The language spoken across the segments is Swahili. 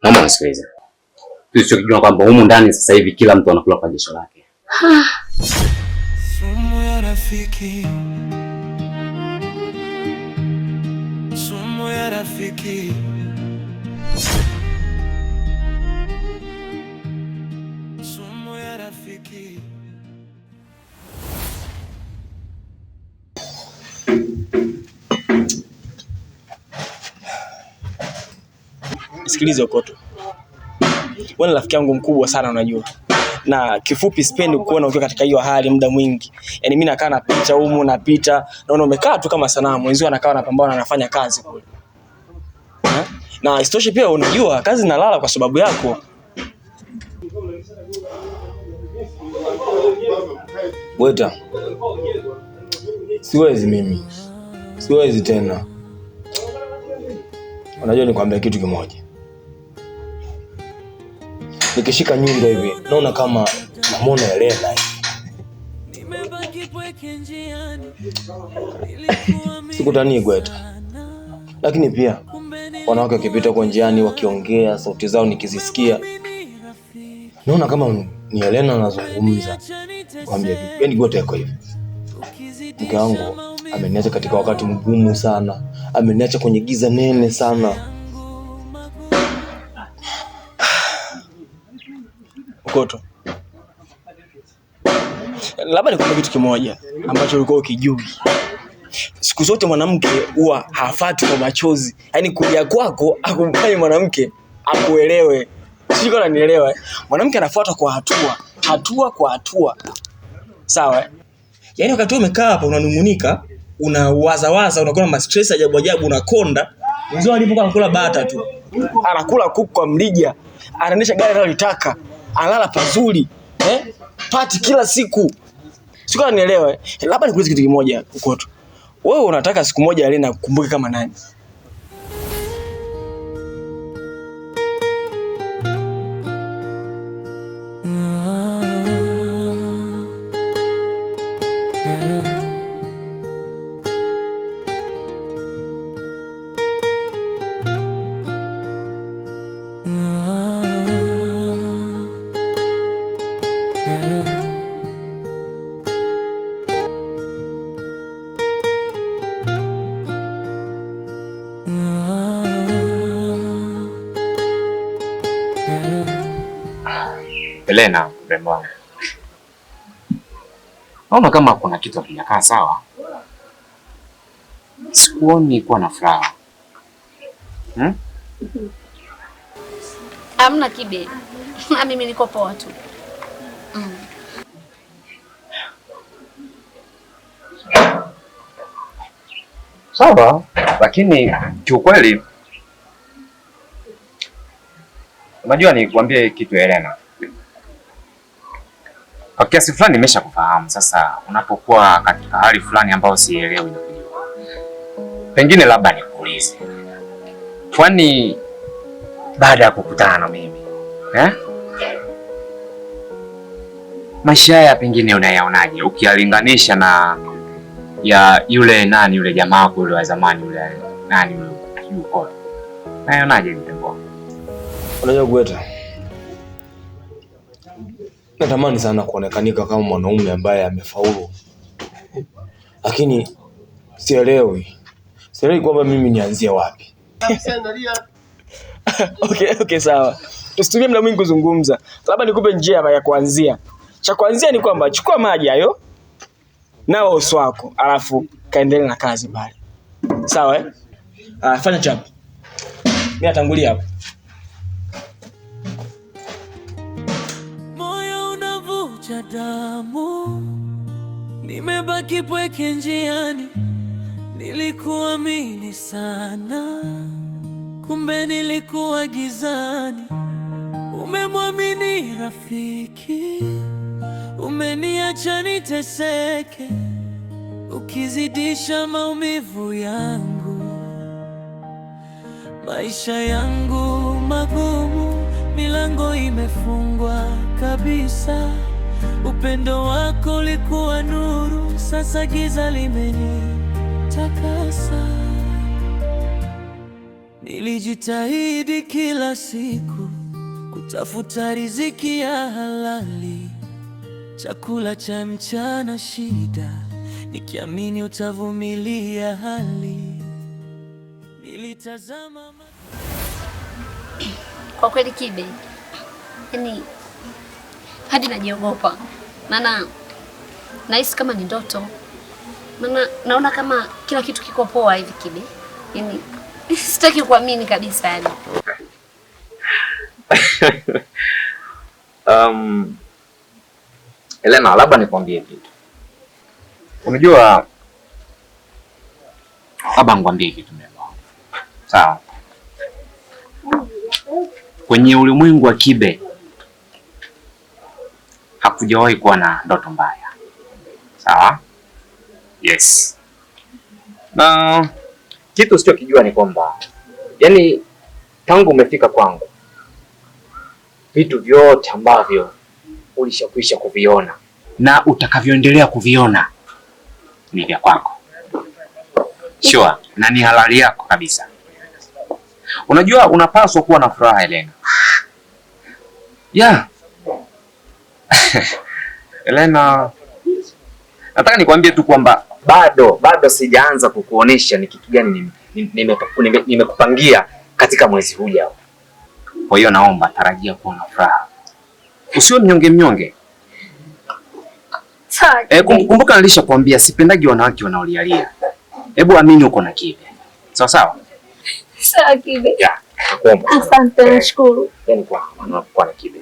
Naomba unisikilize. Tusichokijua kwamba humu ndani sasa hivi kila mtu anakula kwa jasho lake. Sumu ya rafiki. Sumu ya rafiki. Sumu ya rafiki. Sikiliza Okoto. Wewe ni rafiki yangu mkubwa sana unajua. Na kifupi sipendi kuona ukiwa katika hiyo hali muda mwingi. Yaani mimi nakaa napita humu napita, naona umekaa tu kama sanamu. Wenzio anakaa anapambana anafanya kazi kule. Na isitoshe pia unajua kazi nalala kwa sababu yako. Weta. Siwezi mimi. Siwezi tena. Unajua nikwambia kitu kimoja. Nikishika nyundo hivi, naona kama namuona Elena hivi. Sikutanii Gweta. Lakini pia wanawake wakipita kwa njiani wakiongea, sauti zao nikizisikia, naona kama ni Elena anazungumza. Kwambia yaani Gweta yako hivi. Mke wangu ameniacha katika wakati mgumu sana. Ameniacha kwenye giza nene sana. Okoto. Labda nikwambie kitu kimoja ambacho ulikuwa ukijui. Siku zote mwanamke huwa hafuati kwa machozi. Yaani kulia kwako akumfanye mwanamke akuelewe. Sio kama unanielewa. Mwanamke anafuata kwa hatua, hatua kwa hatua. Sawa? Yaani wakati umekaa hapa unanumunika, unawaza, unakuwa na stress ajabu ajabu, unakonda. Mzee alipokuwa anakula bata tu. Anakula kuku kwa mlija. Anaendesha gari analotaka. Analala pazuri. Party kila siku. Sio kama unanielewa. Labda nikuulize kitu kimoja Okoto. Wewe unataka siku moja Elena kukumbuke kama nani? Elena, mrembo wangu. Naona kama kuna kitu hakijakaa sawa. Sikuoni kuwa na furaha. Hamna kibe. Na mimi niko poa tu. Sawa, lakini kiukweli unajua nikwambie kitu Elena. Kwa kiasi fulani nimeshakufahamu. Sasa unapokuwa katika hali fulani ambayo sielewi inakuja. Pengine labda nikuulize. Kwani baada ya kukutana na mimi, maisha haya pengine unayaonaje ukiyalinganisha na ya yule jamaa wako yule wa zamani yule yuko. Unayaonaje mtembo? Unajua Gweta, natamani sana kuonekanika kama mwanaume ambaye amefaulu. Lakini sielewi kwamba mimi nianzie wapi. Okay, sawa. Tusitumie muda mwingi kuzungumza. Labda nikupe njia ya kuanzia. Cha kuanzia ni kwamba chukua maji hayo nao uso wako, alafu kaendelea na kazi pale. Sawa fanya chapa. Mimi natangulia hapo. Moyo unavuja damu. Nimebaki pweke njiani. Nilikuamini sana. Kumbe nilikuwa gizani. Umemwamini rafiki. Umeniacha niteseke. Ukizidisha maumivu yangu. Maisha yangu magumu. Milango imefungwa kabisa. Upendo wako ulikuwa nuru. Sasa giza limenitakasa. Nilijitahidi kila siku kutafuta riziki ya halali, chakula cha mchana shida, nikiamini utavumilia hali. Nilitazama Kwa kweli Kibe, yaani hadi najiogopa, maana nahisi kama ni ndoto, maana naona kama kila kitu kiko poa hivi Kibe, yaani sitaki kuamini kabisa yani. Elena, labda nikwambie kitu. Unajua, labda nikwambie kitu mimi. Sawa. Kwenye ulimwengu wa Kibe hakujawahi kuwa na ndoto mbaya. Sawa? Yes. Na kitu usichokijua ni kwamba yaani tangu umefika kwangu vitu vyote ambavyo ulishakwisha kuviona na utakavyoendelea kuviona ni vya kwako. Sure, na ni halali yako kabisa. Unajua unapaswa kuwa na furaha Elena. Yeah. Elena, nataka nikwambie tu kwamba bado sijaanza kukuonesha ni kitu gani nimekupangia katika mwezi huu ujao. Kwa hiyo naomba tarajia kuwa na furaha. Usiwe mnyonge. Kumbuka nilishakwambia sipendagi wanawake wanaolialia. Hebu amini uko na Kibe. Sawa sawa? Sawa Kibe. Yeah, nakuomba. Asante, nashukuru. Yaani kwa na Kibe.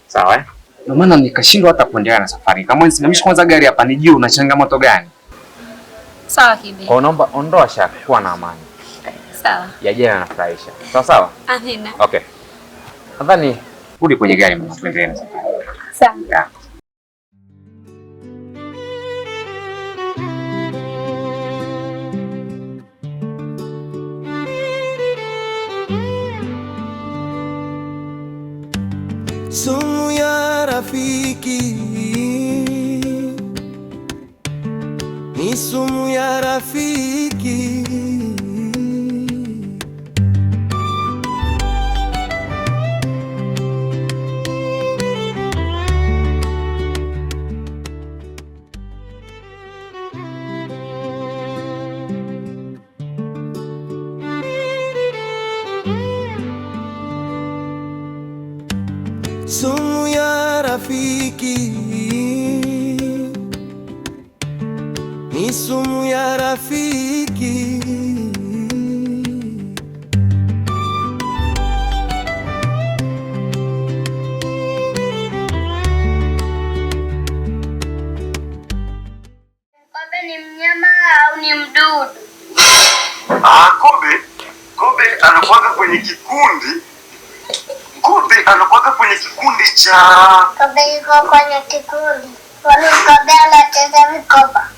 Sawa eh? Ndio maana nikashindwa hata kuendelea na safari. Kama nisimamishe kwanza gari hapa nijue una changamoto gani. Sawa Kibe. Kwa naomba ondoa shaka, kuwa na amani. Sawa. Yaje yanafurahisha. Sawa sawa? Amina. Okay. Nadhani rudi kwenye gari mama, tuendelee na safari. Sawa. Yeah. sumu ya rafiki ni sumu ya rafiki. Sumu ya rafiki ni sumu ya rafiki. Kobe ni mnyama au ni mdudu? Kobe anakuwa kwenye kikundi. Kobe anakuwa kwenye kikundi cha... Kobe yuko kwenye kikundi. Kwani kobe anacheza mikoba?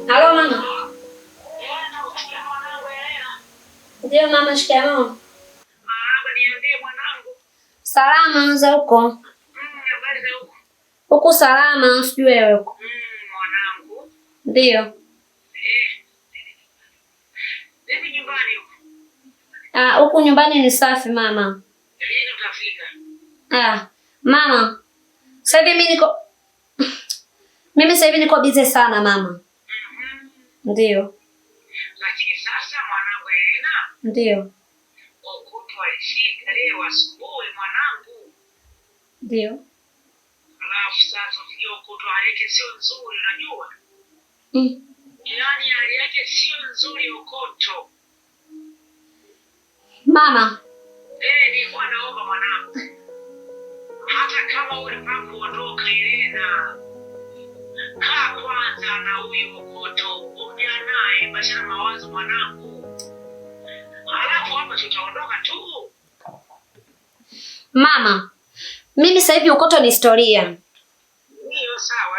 Halo mama. Ndio mama, shikamoo. Niambie mwanangu. Salama za huko? Habari za huko? Huko salama, sijui wewe huko. Mwanangu. Ndio. Vipi nyumbani huko? Huku nyumbani ni safi mama. Lini utafika? Mama. Sasa hivi mimi sasa hivi niko busy sana mama. Ndio. Lakini sasa mwanangu Elena. Ndio. Ukutu alishika leo asubuhi mwanangu. Ndio. Alafu sasa hiyo ukutu hali yake sio nzuri unajua? Yaani hali yake sio nzuri ukoto. Mama. Nilikuwa naomba mwanangu. Hata kama unataka kuondoka Elena. Kaa kwanza na huyu ukoto. Ongea naye basi na mawazo mwanangu. Alafu hapa tutaondoka tu. Mama. Mimi sasa hivi ukoto ni historia. Ndio sawa.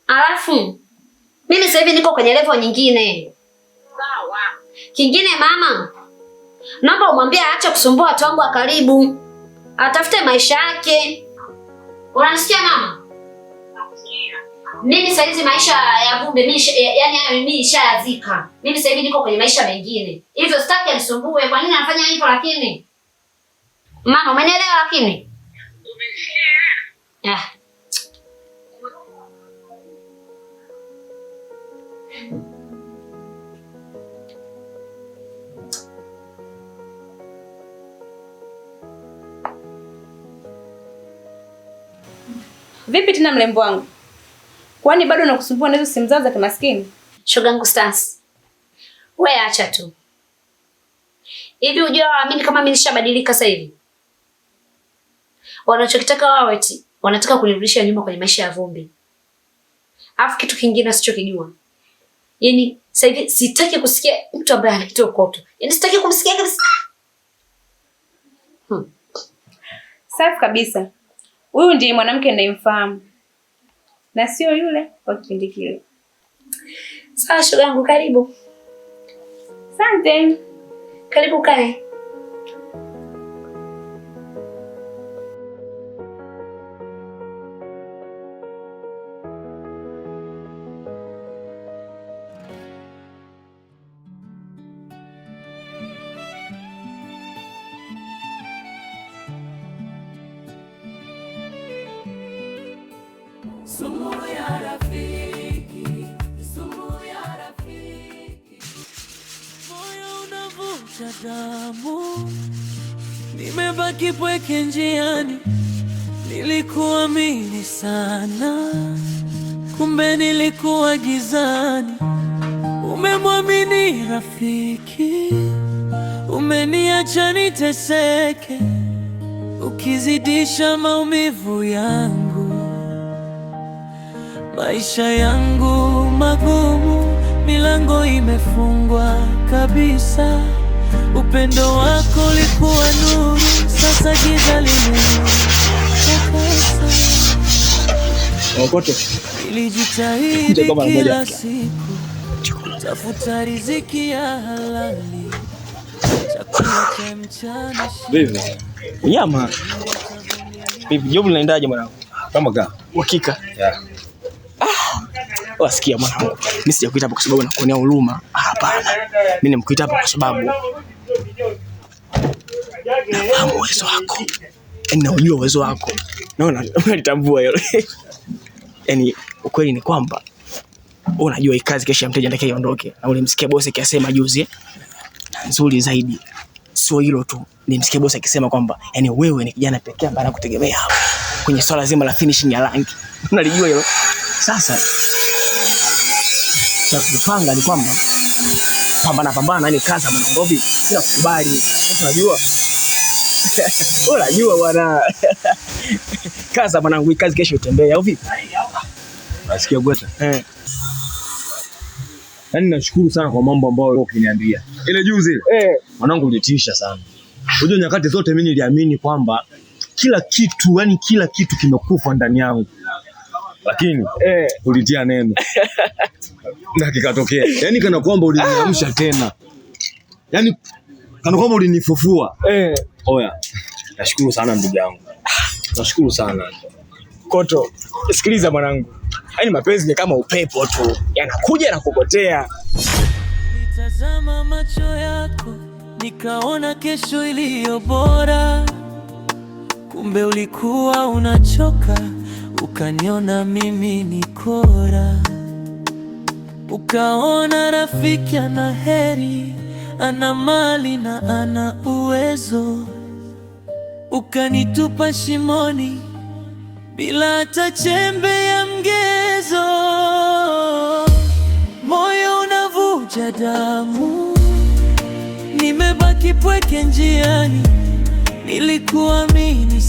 Alafu mimi sasa hivi niko kwenye level nyingine. Sawa. Kingine mama, naomba umwambie aache kusumbua watu wangu wa karibu. atafute maisha yake. Unanisikia mama? Mimi saizi maisha ya Vumbi yani hayo mimi nishayazika. Mimi sasa hivi niko kwenye maisha mengine. Hivyo sitaki anisumbue. Kwa nini anafanya hivyo lakini? Mama, umenielewa lakini? Umesikia? Vipi tena mlembo wangu? Kwani bado nakusumbua na hizo simu zao za kimaskini? Shogangu Stars. Wewe acha tu. Hivi unajua waamini kama mimi nishabadilika sasa hivi? Wanachokitaka wao eti wanataka kunirudisha nyuma kwenye maisha ya Vumbi. Alafu kitu kingine sichokijua. Yaani sasa hivi sitaki kusikia mtu ambaye ana kitu koto. Yaani sitaki kumsikia kabisa. Safi kabisa. Huyu ndiye mwanamke ninayemfahamu. Na sio yule wa kipindi kile. Sawa shogangu, karibu. Asante. Karibu kae. Sumu ya rafiki, sumu ya rafiki. Moyo unavuja damu, nimebaki pweke njiani. Nilikuamini sana, kumbe nilikuwa gizani. Umemwamini rafiki, umeniacha niteseke, ukizidisha maumivu yangu. Maisha yangu magumu, milango imefungwa kabisa. Upendo wako ulikuwa nuru, sasa giza limenitakasa. Nilijitahidi kila siku, tafuta riziki ya halali, chakula cha mchana. Vipi? Nyama. Vipi, job linaendaje mwanangu? Kama ka. Uhakika? Yeah. Wasikia mwanangu. Mimi sijakuita hapa kwa sababu nakuonea huruma. Hapana. Mimi nimekuita hapa kwa sababu nafahamu uwezo wako. Ninajua uwezo wako. Naona unalitambua hilo. Yaani ukweli ni kwamba unajua hii kazi kesho ya mteja ndake iondoke. Na ulimsikia bosi akisema juzi nzuri zaidi. Sio hilo tu. Nimsikia bosi akisema kwamba yani wewe ni kijana pekee ambaye anakutegemea hapa kwenye swala zima la finishing ya rangi. Unalijua hilo? Sasa cha kupanga ni kwamba pambana yani kaza mwanangu bila kukubali. Sasa unajua? Unajua bwana. Kaza mwanangu, hii kazi kesho utembee au vipi? Nasikia Gweta. Yaani nashukuru sana kwa mambo ambayo wewe ukiniambia. Ile juzi mwanangu ulitisha sana. Unajua nyakati zote mimi niliamini kwamba kila kitu kimekufa ndani yangu. Lakini ulitia neno. Na kikatokea. Yaani kana kwamba uliniamsha tena. Yaani kana kwamba ulinifufua. Oya. Nashukuru sana ndugu yangu. Nashukuru sana. Koto, sikiliza mwanangu. Yaani mapenzi ni kama upepo tu. Yanakuja na kupotea. Nitazama macho yako, nikaona kesho iliyo bora. Kumbe ulikuwa unachoka, ukaniona mimi ni kora. Ukaona rafiki ana heri, ana mali na ana uwezo. Ukanitupa shimoni bila hata chembe ya mgezo. Moyo unavuja damu, nimebaki pweke njiani. Nilikuamini